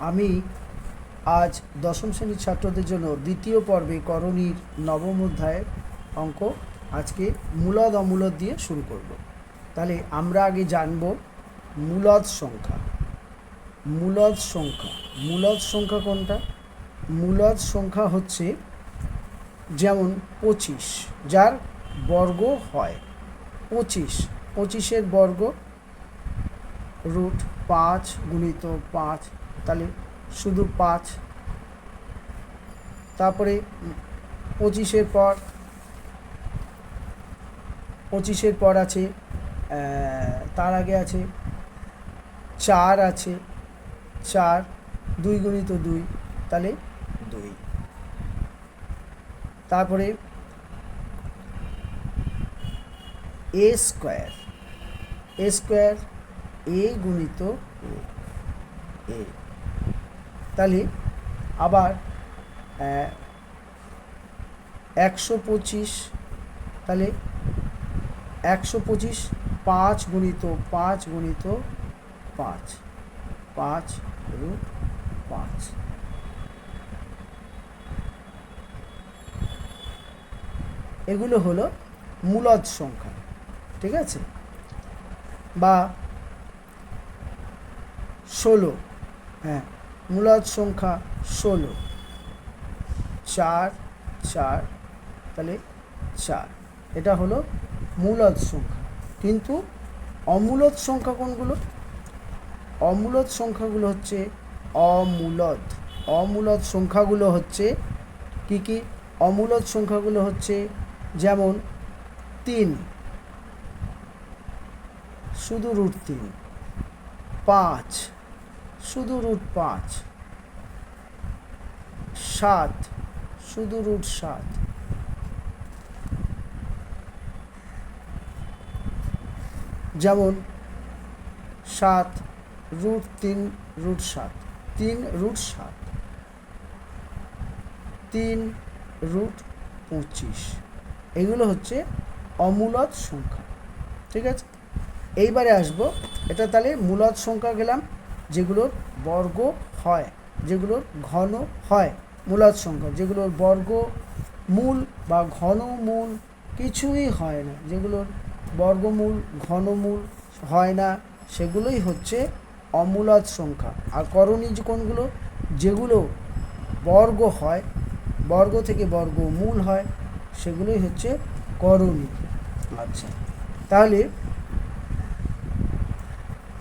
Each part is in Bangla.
আমি আজ দশম শ্রেণীর ছাত্রদের জন্য দ্বিতীয় পর্বে করণীর নবম অধ্যায়ের অঙ্ক আজকে মূলদ অমূলদ দিয়ে শুরু করব। তাহলে আমরা আগে জানব মূলদ সংখ্যা। মূলদ সংখ্যা মূলদ সংখ্যা কোনটা? মূলদ সংখ্যা হচ্ছে যেমন 25, যার বর্গ হয় 25, 25-এর বর্গ রুট 5 গুণিত 5, তাহলে শুধু 5। তারপরে 25-এর পর আছে, তার আগে আছে 4, আছে 4, 2 গুণিত 2, তাহলে 2। তারপরে a স্কোয়ার, a গুণিত a, তাহলে আবার 125, তাহলে 125 5 গুণিত 5 গুণিত 5, 5 রুট 5। এগুলো হলো মূলদ সংখ্যা, ঠিক আছে? বা 16, হ্যাঁ, মূলদ সংখ্যা 16, 4 4, তাহলে 4, এটা হলো মূলদ সংখ্যা। কিন্তু অমূলদ সংখ্যা কোনগুলো? অমূলদ সংখ্যাগুলো হচ্ছে অমূলদ। অমূলদ সংখ্যাগুলো হচ্ছে কি কি? অমূলদ সংখ্যাগুলো হচ্ছে যেমন 3 শুধু রুট 3, 5 শুধু রুট 5, 7 শুধু রুট 7, যেমন 7 রুট 3 রুট 7, 3 রুট 7, 3 রুট 25, এগুলো হচ্ছে অমূলদ সংখ্যা, ঠিক আছে? এইবারে আসবো, এটা তাহলে মূলদ সংখ্যা গেলাম, যেগুলোর বর্গ হয়, যেগুলোর ঘন হয়। মূলদ সংখ্যা যেগুলোর বর্গ মূল বা ঘনমূল কিছুই হয় না, যেগুলোর বর্গমূল ঘনমূল হয় না, সেগুলোই হচ্ছে অমূলদ সংখ্যা। আর করণীয় কোনগুলো? যেগুলো বর্গ হয়, বর্গ থেকে বর্গমূল হয়, সেগুলোই হচ্ছে করণীয়। আচ্ছা, তাহলে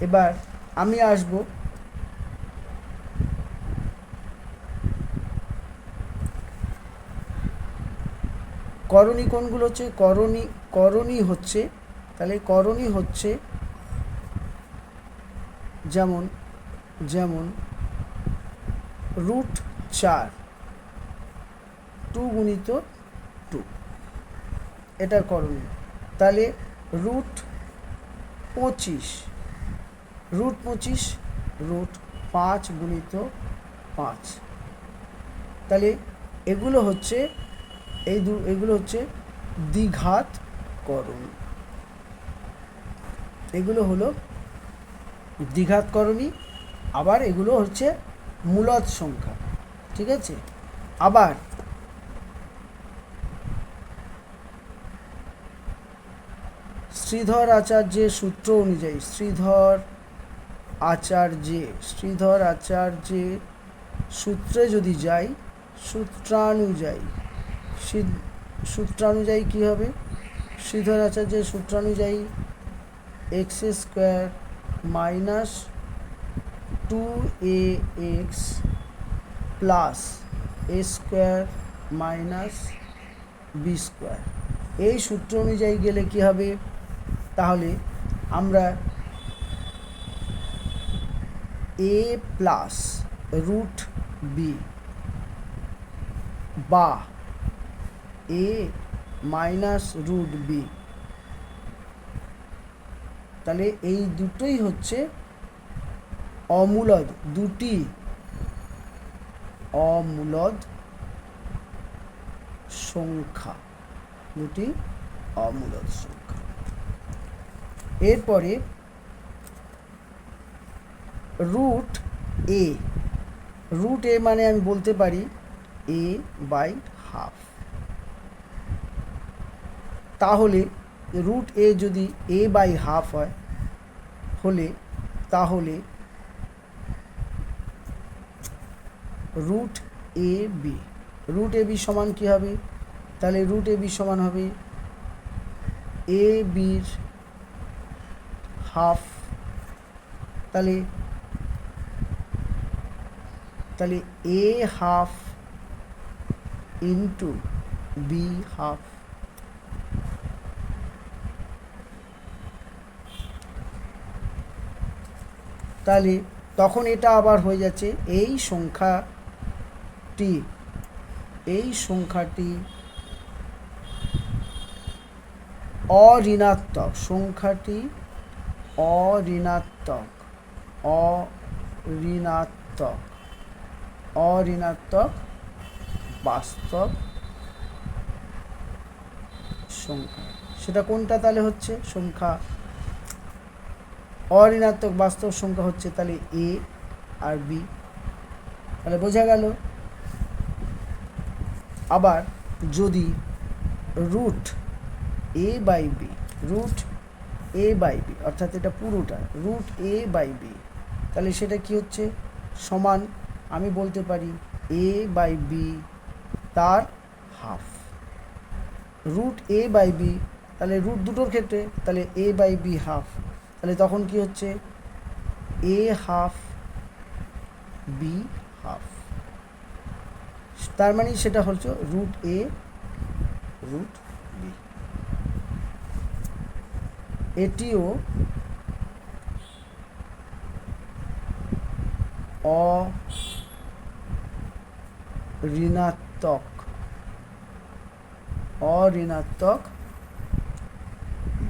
এবার আমি আসব করণী কোনগুলো হচ্ছে করণী হচ্ছে, তাহলে করণী হচ্ছে যেমন রুট 4, 2 গুণিত 2, এটা করণী। তাহলে রুট 25, রুট 5 গুণিত 5, তাহলে এগুলো হচ্ছে এগুলো হচ্ছে দ্বিঘাত করণী। এগুলো হলো দ্বিঘাত করণী। আবার এগুলো হচ্ছে মূলদ সংখ্যা, ঠিক আছে? আবার শ্রীধর আচার্যের সূত্র অনুযায়ী, শ্রীধর আচার্যের সূত্রে যদি যাই, সূত্রানুযায়ী কী হবে? শ্রীধর আচার্যের সূত্রানুযায়ী x² minus 2ax plus a² minus b², এই সূত্র অনুযায়ী গেলে কী হবে? তাহলে আমরা a প্লাস রুট b বা a মাইনাস রুট b, তাহলে এই দুটোই হচ্ছে অমূলদ, দুটি অমূলদ সংখ্যা, দুটি অমূলদ সংখ্যা। এরপরে রুট a রুট এ মানে আমি বলতে পারি এ বাই হাফ। তাহলে রুট এ যদি এ বাই হাফ হয় তাহলে রুট এ বি সমান কি হবে? তাহলে রুট এ বি সমান হবে এ বির হাফ। তাহলে এ হাফ ইন্টু বি হাফ। তাহলে তখন এটা আবার হয়ে যাচ্ছে এই সংখ্যাটি অঋণাত্মক, অঋণাত্মক বাস্তব সংখ্যা। সেটা কোনটা তাহলে হচ্ছে সংখ্যা? অঋণাত্মক বাস্তব সংখ্যা হচ্ছে তাহলে এ আর বি। তাহলে বোঝা গেল। আবার যদি রুট এ বাই বি অর্থাৎ এটা পুরোটা রুট এ বাই বি, তাহলে সেটা কি হচ্ছে? সমান আমি বলতে পারি এ বাই বি তার half. Root A by B, তাহলে রুট দুটোর ক্ষেত্রে তাহলে এ বাই বি হাফ। তাহলে তখন কি হচ্ছে? এ হাফ বি হাফ। তার মানে সেটা হচ্ছে রুট এ রুট বি। এটিও অঋণাত্মক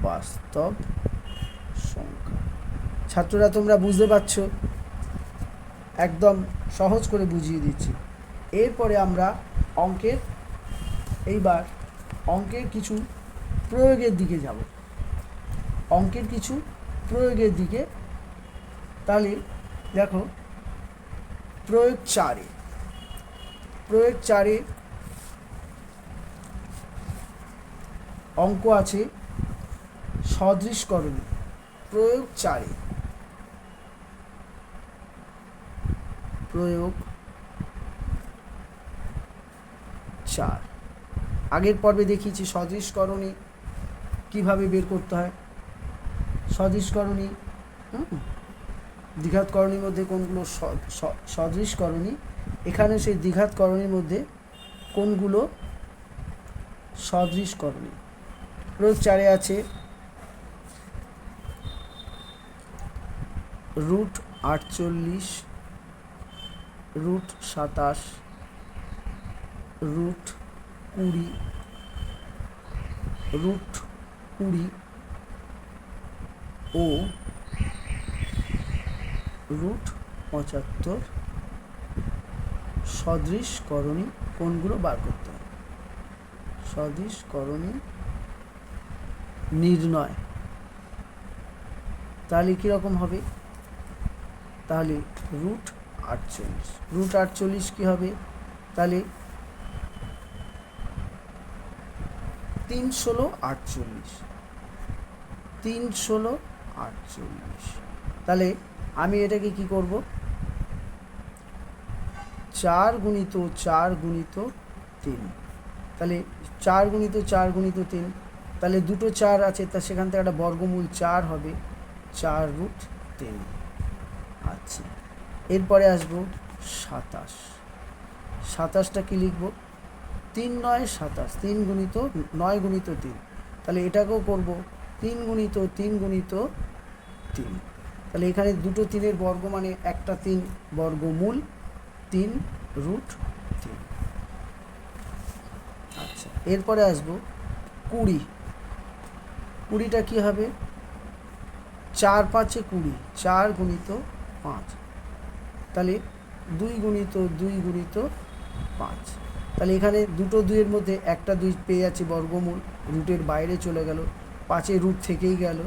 বাস্তব সংখ্যা। ছাত্ররা তোমরা বুঝতে পারছো? একদম সহজ করে বুঝিয়ে দিচ্ছি। এরপরে আমরা অঙ্কের কিছু প্রয়োগের দিকে যাব। তাহলে দেখো প্রয়োগ 4-এ অঙ্ক আছে সদৃশকরণী। প্রয়োগ 4 আগের পর্বে দেখিয়েছি সদৃশকরণী কিভাবে বের করতে হয়। সদৃশকরণী দ্বিঘাতকরণীর মধ্যে কোনগুলো সদৃশকরণী, এখানে সেই দ্বিঘাতকরণীর মধ্যে কোনগুলো সদৃশকরণী। প্রয়োগ 4-এ আছে রুট 48, রুট 27, রুট 20 ও রুট 75 সদৃশকরণী কোনগুলো বার করতে হয়। সদৃশকরণী নির্ণয়। তাহলে কীরকম হবে? তাহলে রুট 48 কী হবে? তাহলে 316। তাহলে আমি এটাকে কি করব? 4 গুণিত 4 গুণিত 3। তাহলে 4 গুণিত 4 গুণিত 3, তাহলে দুটো 4 আছে, তা সেখান থেকে একটা বর্গমূল 4 হবে, 4 রুট 3। আচ্ছা, এরপরে আসবো 27টা কি লিখব? 3 9 27, 3 গুণিত 9 গুণিত 3। তাহলে এটাকেও করব 3 গুণিত 3 গুণিত 3। তাহলে এখানে দুটো 3-এর বর্গ মানে একটা 3 বর্গমূল 3 রুট 3। আচ্ছা, এরপরে আসবো 20টা কি হবে? 4 5 20, 4 গুণিত 5। তাহলে 2 গুণিত 2 গুণিত 5। তাহলে এখানে দুটো 2-এর মধ্যে একটা 2 পেয়ে যাচ্ছে বর্গমূল, রুটের বাইরে চলে গেল, 5-এ রুট থেকেই গেল।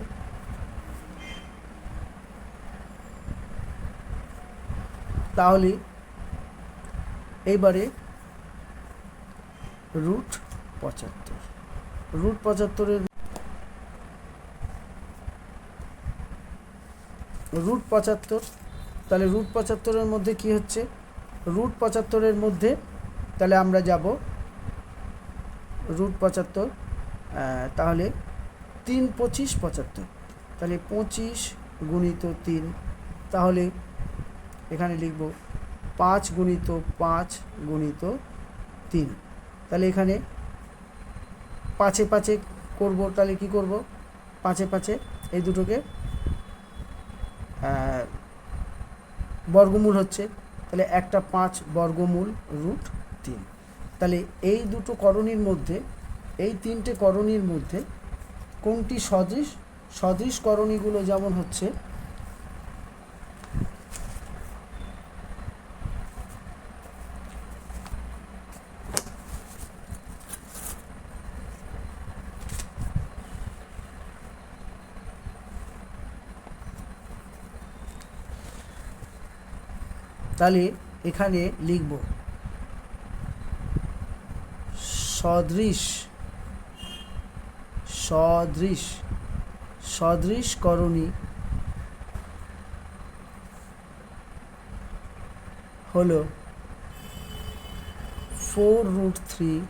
তাহলে এইবারে রুট 75, রুট 75-এর রুট 75, তাহলে রুট 75-এর মধ্যে কি হচ্ছে, রুট 75-এর মধ্যে তাহলে আমরা যাব রুট 75, তাহলে 3 25 75, তাহলে 25 গুণিত 3, তাহলে এখানে লিখব 5 গুণিত 5 গুণিত 3, তাহলে এখানে 5-এ 5-এ করব, তাহলে কি করব, 5-এ 5-এ এই দুটোকে বর্গমূল হচ্ছে, তাহলে একটা 5 বর্গমূল রুট 3, তাহলে এই দুটো করণীর মধ্যে, এই তিনটে করণীর মধ্যে কোনটি সদৃশ, সদৃশ করণীগুলো যেমন হচ্ছে তাহলে এখানে লিখব সদৃশ, সদৃশ, সদৃশ করণী হলো 4 রুট 3,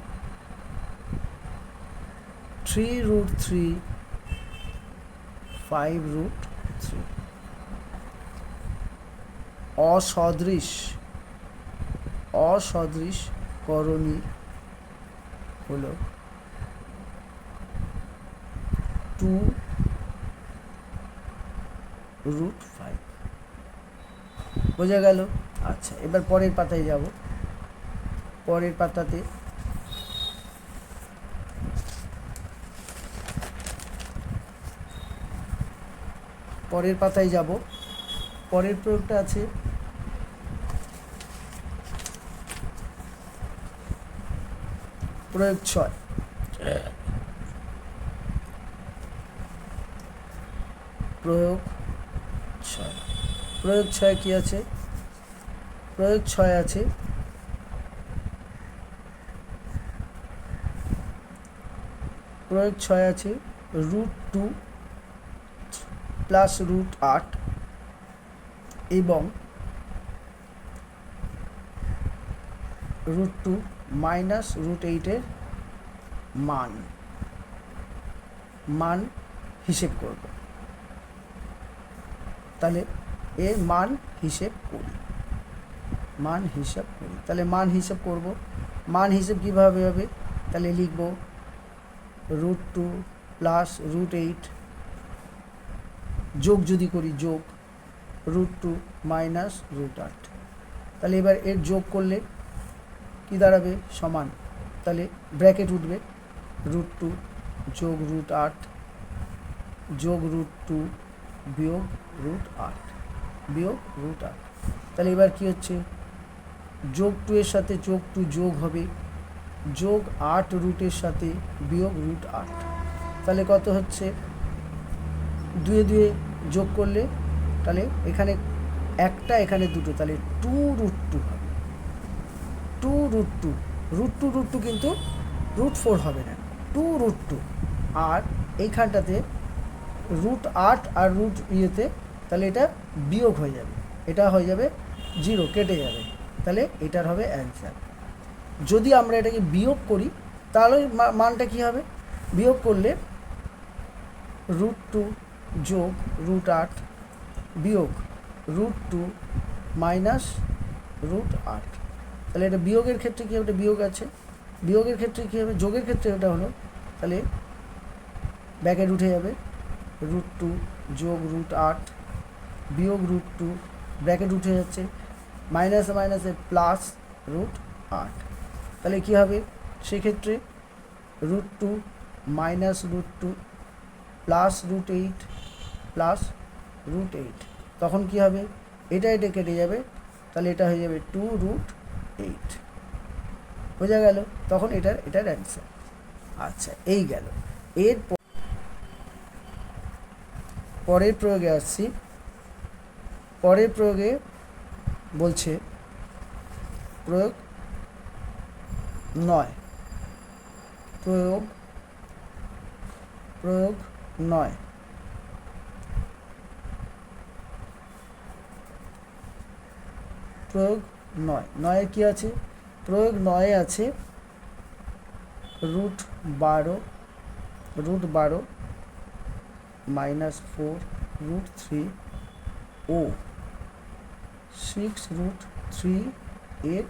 3 রুট 3, 5 রুট 3। অসদৃশ, অসদৃশ করণী হলো 2 রুট 5। বোঝা গেল? আচ্ছা, এবার পরের পাতায় যাব। পরের পাতাতে পরের পাতায় যাব। পরের প্রয়োগটা আছে প্রয়োগ 6। প্রয়োগ 6, প্রয়োগ 6 কি আছে? প্রয়োগ 6 আছে প্রয়োগ 6 আছে রুট 2 প্লাস রুট 8 এবং রুট 2 মাইনাস রুট 8-এর মান মান হিসেব করব। তাহলে এর মান হিসেব করি, মান হিসাব করি। তাহলে মান হিসেব করব। মান হিসেব কীভাবে হবে? তাহলে লিখব রুট 2 প্লাস রুট 8 যোগ, যদি করি যোগ রুট 2 মাইনাস রুট 8। তাহলে এবার এর যোগ করলে কি দাঁড়াবে? সমান। তাহলে ব্র্যাকেট উঠবে রুট 2 যোগ রুট 8 যোগ রুট 2 বিয়োগ রুট 8 বিয়োগ রুট 8। তাহলে এবার কি হচ্ছে? যোগ 2 এর সাথে যোগ 2 যোগ হবে, যোগ 8 রুটের সাথে বিয়োগ রুট 8। তাহলে কত হচ্ছে? 2 এ 2 যোগ করলে, তাহলে এখানে একটা এখানে দুটো, তাহলে 2 রুট 2 হবে। 2 রুট 2, রুট 2 রুট 2 কিন্তু রুট 4 হবে না, 2 রুট 2। আর এইখানটাতে রুট 8 আর রুট ইয়েতে, তাহলে এটা বিয়োগ হয়ে যাবে, এটা হয়ে যাবে 0, কেটে যাবে। তাহলে এটার হবে অ্যান্সার। যদি আমরা এটাকে বিয়োগ করি তাহলে মানটা কি হবে? বিয়োগ করলে রুট 2 যোগ রুট 8 বিয়োগ রুট 2 মাইনাস রুট 8। তাহলে এটা বিয়োগের ক্ষেত্রে কী হবে? এটা বিয়োগ আছে, বিয়োগের ক্ষেত্রে কী হবে? যোগের ক্ষেত্রে এটা হলো, তাহলে ব্র্যাকেট উঠে যাবে রুট 2 যোগ রুট 8 বিয়োগ রুট 2, ব্র্যাকেট উঠে যাচ্ছে, মাইনাসে মাইনাসে প্লাস রুট 8। তাহলে কী হবে? সেক্ষেত্রে root 2 minus root 2 plus root 8 plus root 8। তখন কি হবে? এটা এটা কেটে যাবে, তাহলে এটা হয়ে যাবে 2 রুট 8। বোঝা গেল? তখন এটার অ্যান্সার। আচ্ছা, এই গেল। এর পরের প্রয়োগে আসছি। পরের প্রয়োগে বলছে প্রয়োগ 9 প্রয়োগ 9 প্রয়োগ 9 9 কি আছে প্রয়োগ 9 আছে √12 -4 √3 ও 6√3 এর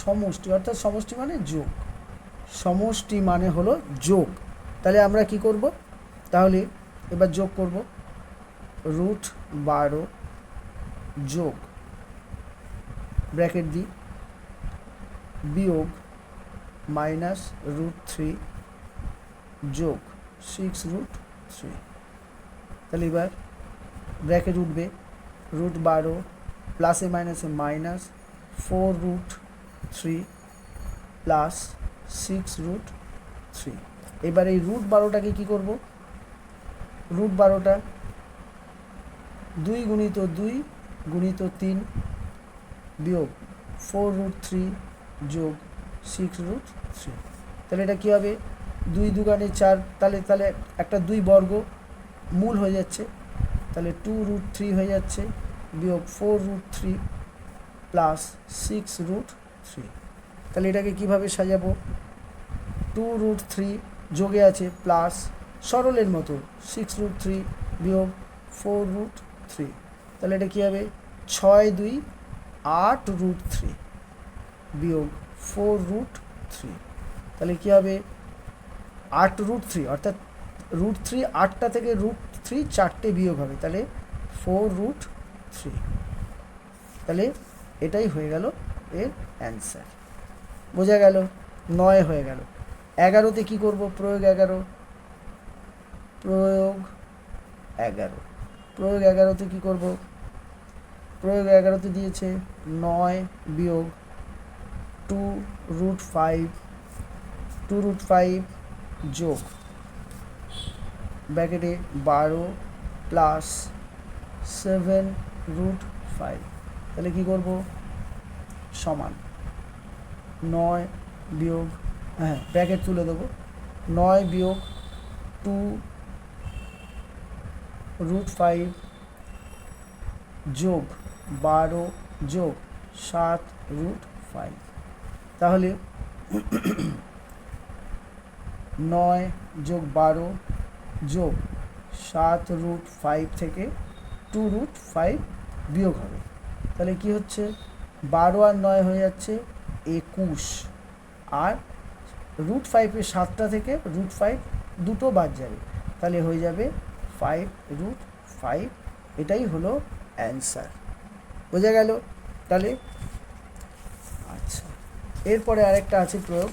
সমষ্টি, অর্থাৎ সমষ্টি মানে যোগ, সমষ্টি মানে হলো যোগ। তাহলে আমরা কি করব, তাহলে এবার যোগ করব √12 যোগ ব্র্যাকেট দিই বিয়োগ -√3 যোগ 6√3। তাহলে এবার ব্র্যাকেট উঠবে √12 প্লাসে মাইনাসে মাইনাস 4√3 প্লাস 6√3। এবার এই √12টাকে কী করব, √12টা 2 গুণিত 2 গুণিত 3 বিয়োগ 4√3 যোগ 6√3। তাহলে এটা কী হবে 2 দুগুণে 4, তাহলে একটা 2 বর্গ মূল হয়ে যাচ্ছে, তাহলে 2√3 হয়ে যাচ্ছে বিয়োগ 4√3 প্লাস 6√3। তাহলে এটাকে কিভাবে সাজাবো, 2√3 যোগে আছে প্লাস সরলের মতো 6√3 বিয়োগ 4√3। তাহলে এটা কী হবে 6 2 8√3 বিয়োগ 4√3। তাহলে কী হবে 8√3, অর্থাৎ √3 8টা থেকে √3 4টে বিয়োগ হবে, তাহলে 4√3। তাহলে এটাই হয়ে গেল এর অ্যান্সার। বোঝা গেল, 9 হয়ে গেল। 11তে কী করব, প্রয়োগ 11 প্রয়োগ 11তে কী করব, প্রয়োগ 11তে দিয়েছে 9 বিয়োগ 2√5 যোগ ব্র্যাকেটে 12 প্লাস 7√5। তাহলে কী করব, সমান 9 বিয়োগ, ব্র্যাকেট তুলে দেবো, 9 বিয়োগ 2√5 যোগ 12 যোগ 7√5। তাহলে 9 যোগ 12 যোগ 7√5 থেকে 2√5 বিয়োগ হবে। তাহলে কি হচ্ছে 12 আর 9 হয়ে যাচ্ছে 21, আর √5 7টা থেকে √5 দুটো বাদ যাবে, তাহলে হয়ে যাবে 5√5। এটাই হলো অ্যান্সার। বোঝা গেল? তাহলে আচ্ছা, এরপরে আরেকটা আছে প্রয়োগ